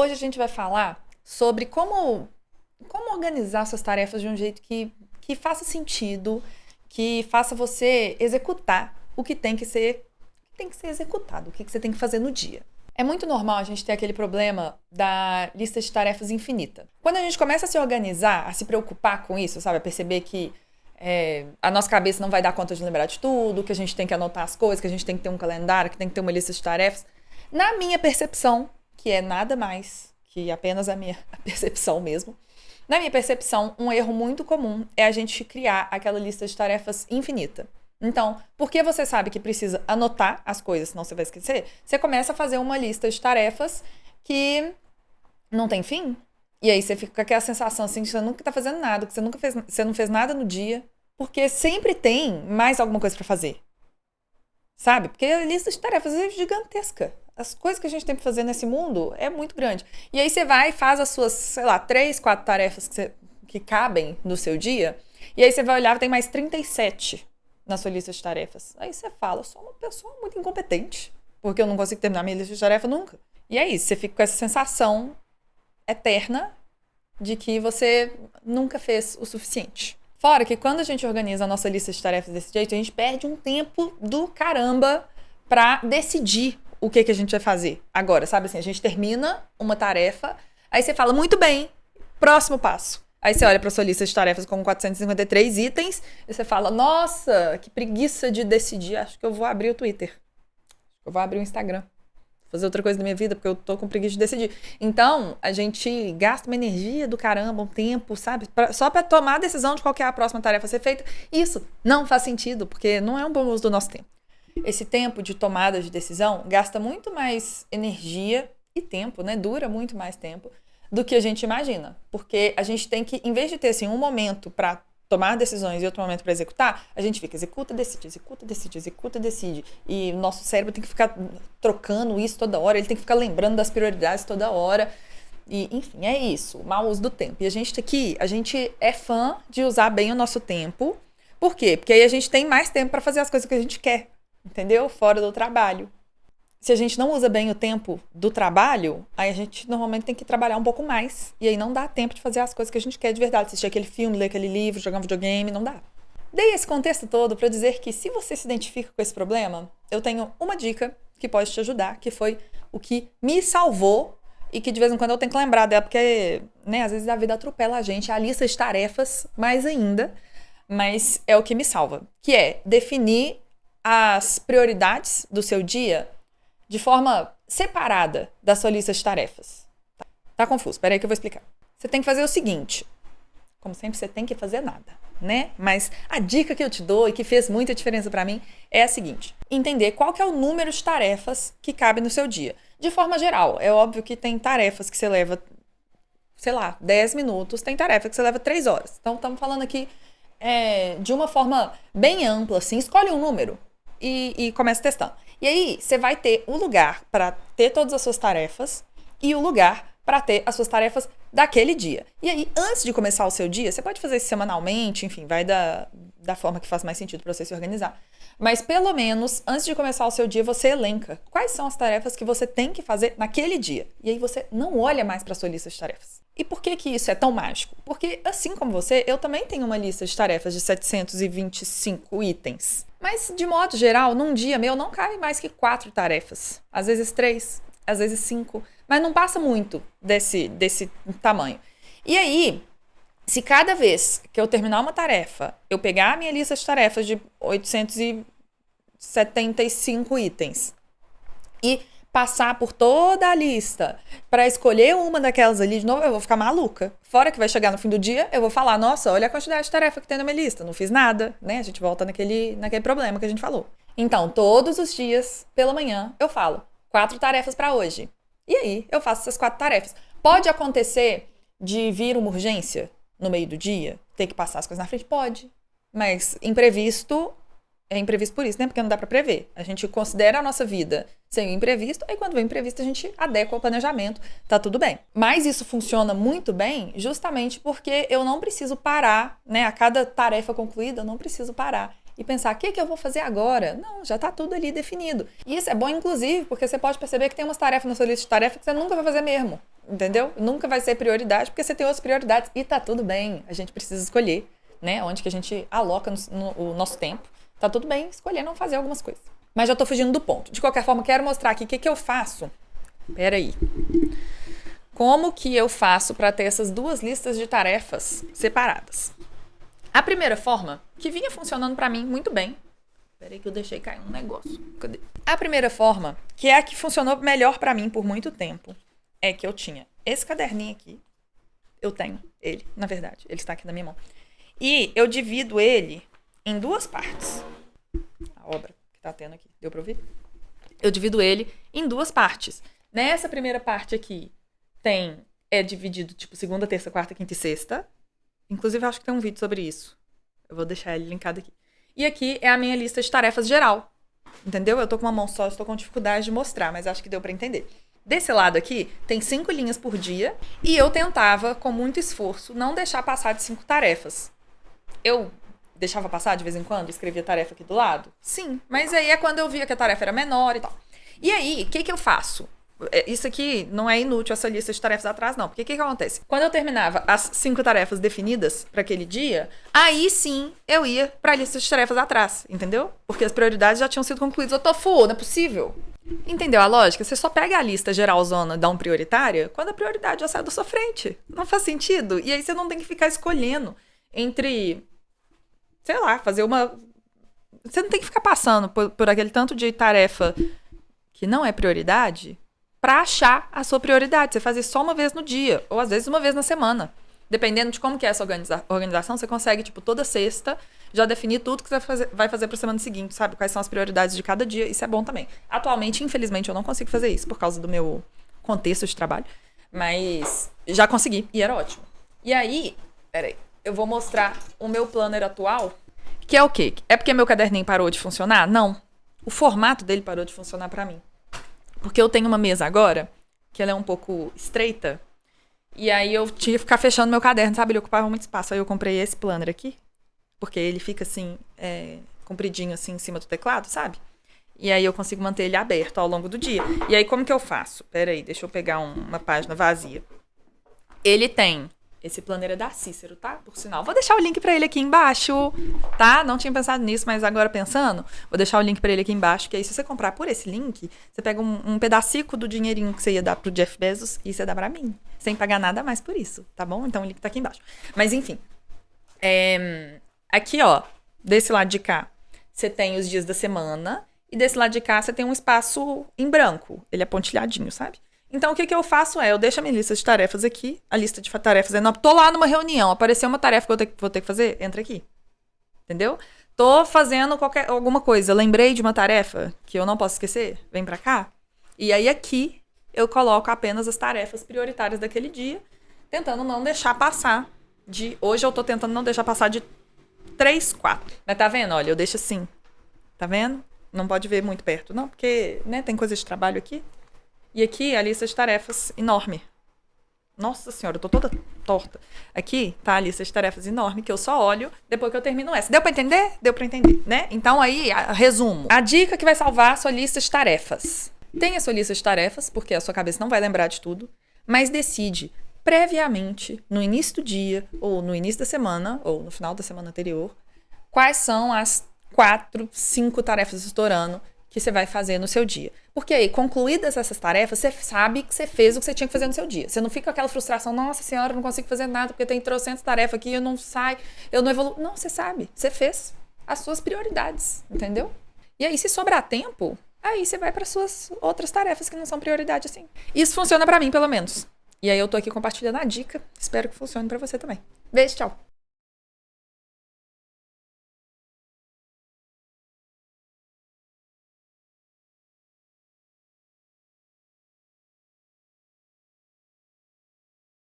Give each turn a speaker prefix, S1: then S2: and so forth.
S1: Hoje a gente vai falar sobre como organizar suas tarefas de um jeito que faça sentido, que faça você executar o que tem que ser executado, o que você tem que fazer no dia. É muito normal a gente ter aquele problema da lista de tarefas infinita. Quando a gente começa a se organizar, a se preocupar com isso, sabe? A perceber que a nossa cabeça não vai dar conta de lembrar de tudo, que a gente tem que anotar as coisas, que a gente tem que ter um calendário, que tem que ter uma lista de tarefas. Na minha percepção, que é nada mais que apenas a minha percepção mesmo, na minha percepção, um erro muito comum é a gente criar aquela lista de tarefas infinita. Então, porque você sabe que precisa anotar as coisas, senão você vai esquecer, você começa a fazer uma lista de tarefas que não tem fim. E aí você fica com aquela sensação assim que você nunca tá fazendo nada, que você não fez nada no dia, porque sempre tem mais alguma coisa pra fazer. Sabe? Porque a lista de tarefas é gigantesca. As coisas que a gente tem pra fazer nesse mundo é muito grande. E aí você vai e faz as suas, sei lá, 3, 4 tarefas que cabem no seu dia, e aí você vai olhar e tem mais 37 na sua lista de tarefas. Aí você fala, eu sou uma pessoa muito incompetente, porque eu não consigo terminar minha lista de tarefas nunca. E é isso, você fica com essa sensação eterna de que você nunca fez o suficiente. Fora que quando a gente organiza a nossa lista de tarefas desse jeito, a gente perde um tempo do caramba pra decidir o que a gente vai fazer agora, sabe assim? A gente termina uma tarefa, aí você fala, muito bem, próximo passo. Aí você olha pra sua lista de tarefas com 453 itens e você fala, nossa, que preguiça de decidir, acho que eu vou abrir o Twitter. Acho que eu vou abrir o Instagram. Fazer outra coisa da minha vida, porque eu tô com preguiça de decidir. Então, a gente gasta uma energia do caramba, um tempo, sabe? Só pra tomar a decisão de qual que é a próxima tarefa a ser feita. Isso não faz sentido, porque não é um bom uso do nosso tempo. Esse tempo de tomada de decisão gasta muito mais energia e tempo, né? Dura muito mais tempo do que a gente imagina. Porque a gente tem que, em vez de ter assim, um momento pra tomar decisões e outro momento para executar, a gente fica executa, decide, executa, decide, executa, decide. E o nosso cérebro tem que ficar trocando isso toda hora, ele tem que ficar lembrando das prioridades toda hora. E, enfim, é isso, o mau uso do tempo. E a gente é fã de usar bem o nosso tempo. Por quê? Porque aí a gente tem mais tempo para fazer as coisas que a gente quer, entendeu? Fora do trabalho. Se a gente não usa bem o tempo do trabalho, aí a gente normalmente tem que trabalhar um pouco mais. E aí não dá tempo de fazer as coisas que a gente quer de verdade. Assistir aquele filme, ler aquele livro, jogar um videogame, não dá. Dei esse contexto todo para dizer que se você se identifica com esse problema, eu tenho uma dica que pode te ajudar, que foi o que me salvou e que de vez em quando eu tenho que lembrar dela, porque, né, às vezes a vida atropela a gente, a lista de tarefas mais ainda, mas é o que me salva, que é definir as prioridades do seu dia de forma separada da sua lista de tarefas. Tá confuso? Espera aí que eu vou explicar. Você tem que fazer o seguinte. Como sempre, você tem que fazer nada, né? Mas a dica que eu te dou e que fez muita diferença pra mim é a seguinte. Entender qual que é o número de tarefas que cabe no seu dia. De forma geral, é óbvio que tem tarefas que você leva, sei lá, 10 minutos. Tem tarefa que você leva 3 horas. Então, estamos falando aqui de uma forma bem ampla, assim. Escolhe um número e começa testando. E aí, você vai ter o lugar para ter todas as suas tarefas e o lugar para ter as suas tarefas daquele dia. E aí, antes de começar o seu dia, você pode fazer isso semanalmente, enfim, vai da forma que faz mais sentido para você se organizar. Mas, pelo menos, antes de começar o seu dia, você elenca quais são as tarefas que você tem que fazer naquele dia. E aí, você não olha mais para sua lista de tarefas. E por que que isso é tão mágico? Porque, assim como você, eu também tenho uma lista de tarefas de 725 itens. Mas, de modo geral, num dia meu não cabe mais que 4 tarefas. Às vezes 3, às vezes 5. Mas não passa muito desse tamanho. E aí, se cada vez que eu terminar uma tarefa, eu pegar a minha lista de tarefas de 875 itens e passar por toda a lista para escolher uma daquelas ali de novo, eu vou ficar maluca. Fora que vai chegar no fim do dia, eu vou falar, nossa, olha a quantidade de tarefa que tem na minha lista, não fiz nada, né? A gente volta naquele problema que a gente falou. Então, todos os dias, pela manhã, eu falo 4 tarefas para hoje. E aí, eu faço essas 4 tarefas. Pode acontecer de vir uma urgência no meio do dia, ter que passar as coisas na frente? Pode. Mas imprevisto é imprevisto por isso, né? Porque não dá pra prever. A gente considera a nossa vida sem o imprevisto, aí quando vem o imprevisto a gente adequa ao planejamento, tá tudo bem. Mas isso funciona muito bem justamente porque eu não preciso parar, né? A cada tarefa concluída, eu não preciso parar e pensar, o que eu vou fazer agora? Não, já tá tudo ali definido. E isso é bom, inclusive, porque você pode perceber que tem umas tarefas na sua lista de tarefas que você nunca vai fazer mesmo, entendeu? Nunca vai ser prioridade, porque você tem outras prioridades e tá tudo bem. A gente precisa escolher, né, onde que a gente aloca o nosso tempo. Tá tudo bem escolher não fazer algumas coisas. Mas já tô fugindo do ponto. De qualquer forma, quero mostrar aqui o que eu faço. Peraí. Como que eu faço para ter essas duas listas de tarefas separadas? A primeira forma, que vinha funcionando para mim muito bem. Peraí que eu deixei cair um negócio. Cadê? A primeira forma, que é a que funcionou melhor para mim por muito tempo, é que eu tinha esse caderninho aqui. Eu tenho ele, na verdade. Ele está aqui na minha mão. E eu divido ele em duas partes. A obra que tá tendo aqui. Deu pra ouvir? Eu divido ele em duas partes. Nessa primeira parte aqui, é dividido, tipo, segunda, terça, quarta, quinta e sexta. Inclusive, acho que tem um vídeo sobre isso. Eu vou deixar ele linkado aqui. E aqui é a minha lista de tarefas geral. Entendeu? Eu tô com uma mão só, estou com dificuldade de mostrar, mas acho que deu pra entender. Desse lado aqui, tem 5 linhas por dia. E eu tentava, com muito esforço, não deixar passar de 5 tarefas. Eu deixava passar de vez em quando, escrevia tarefa aqui do lado? Sim, mas aí é quando eu via que a tarefa era menor e tal. E aí, o que eu faço? Isso aqui não é inútil, essa lista de tarefas atrás, não. Porque o que acontece? Quando eu terminava as 5 tarefas definidas para aquele dia, aí sim eu ia para a lista de tarefas atrás, entendeu? Porque as prioridades já tinham sido concluídas. Ô, Tofu, não é possível. Entendeu a lógica? Você só pega a lista geralzona da prioritária quando a prioridade já sai da sua frente. Não faz sentido. E aí você não tem que ficar escolhendo entre... sei lá, fazer uma... Você não tem que ficar passando por aquele tanto de tarefa que não é prioridade pra achar a sua prioridade. Você faz isso só uma vez no dia, ou às vezes uma vez na semana. Dependendo de como que é essa organização, você consegue, tipo, toda sexta, já definir tudo que você vai fazer pra semana seguinte, sabe? Quais são as prioridades de cada dia. Isso é bom também. Atualmente, infelizmente, eu não consigo fazer isso por causa do meu contexto de trabalho. Mas já consegui, e era ótimo. E aí, peraí, eu vou mostrar o meu planner atual, que é o quê? É porque meu caderninho parou de funcionar? Não. O formato dele parou de funcionar pra mim. Porque eu tenho uma mesa agora, que ela é um pouco estreita, e aí eu tinha que ficar fechando meu caderno, sabe? Ele ocupava muito espaço. Aí eu comprei esse planner aqui, porque ele fica assim, compridinho assim em cima do teclado, sabe? E aí eu consigo manter ele aberto ao longo do dia. E aí como que eu faço? Peraí, deixa eu pegar uma página vazia. Ele tem... Esse planner é da Cícero, tá? Por sinal. Vou deixar o link pra ele aqui embaixo, tá? Não tinha pensado nisso, mas agora pensando, vou deixar o link pra ele aqui embaixo, que aí se você comprar por esse link, você pega um pedacico do dinheirinho que você ia dar pro Jeff Bezos e você dá pra mim, sem pagar nada mais por isso, tá bom? Então o link tá aqui embaixo. Mas enfim, aqui, ó, desse lado de cá, você tem os dias da semana e desse lado de cá você tem um espaço em branco. Ele é pontilhadinho, sabe? Então, o que eu faço eu deixo a minha lista de tarefas aqui. A lista de tarefas é enorme. Tô lá numa reunião, apareceu uma tarefa que eu vou ter que fazer, entra aqui. Entendeu? Tô fazendo alguma coisa, lembrei de uma tarefa que eu não posso esquecer, vem pra cá. E aí aqui eu coloco apenas as tarefas prioritárias daquele dia, tentando não deixar passar de... Hoje eu tô tentando não deixar passar de 3, 4. Mas tá vendo? Olha, eu deixo assim. Tá vendo? Não pode ver muito perto, não, porque, né, tem coisa de trabalho aqui. E aqui a lista de tarefas enorme. Nossa senhora, eu tô toda torta. Aqui tá a lista de tarefas enorme que eu só olho depois que eu termino essa. Deu pra entender? Deu pra entender, né? Então aí, resumo. A dica que vai salvar a sua lista de tarefas. Tenha a sua lista de tarefas, porque a sua cabeça não vai lembrar de tudo, mas decide previamente, no início do dia, ou no início da semana, ou no final da semana anterior, quais são as 4, 5 tarefas estourando que você vai fazer no seu dia. Porque aí, concluídas essas tarefas, você sabe que você fez o que você tinha que fazer no seu dia. Você não fica com aquela frustração, nossa senhora, eu não consigo fazer nada, porque tem trocentas tarefas aqui, eu não saio, eu não evoluo. Não, você sabe, você fez as suas prioridades, entendeu? E aí, se sobrar tempo, aí você vai para suas outras tarefas que não são prioridade assim. Isso funciona para mim, pelo menos. E aí eu tô aqui compartilhando a dica, espero que funcione para você também. Beijo, tchau!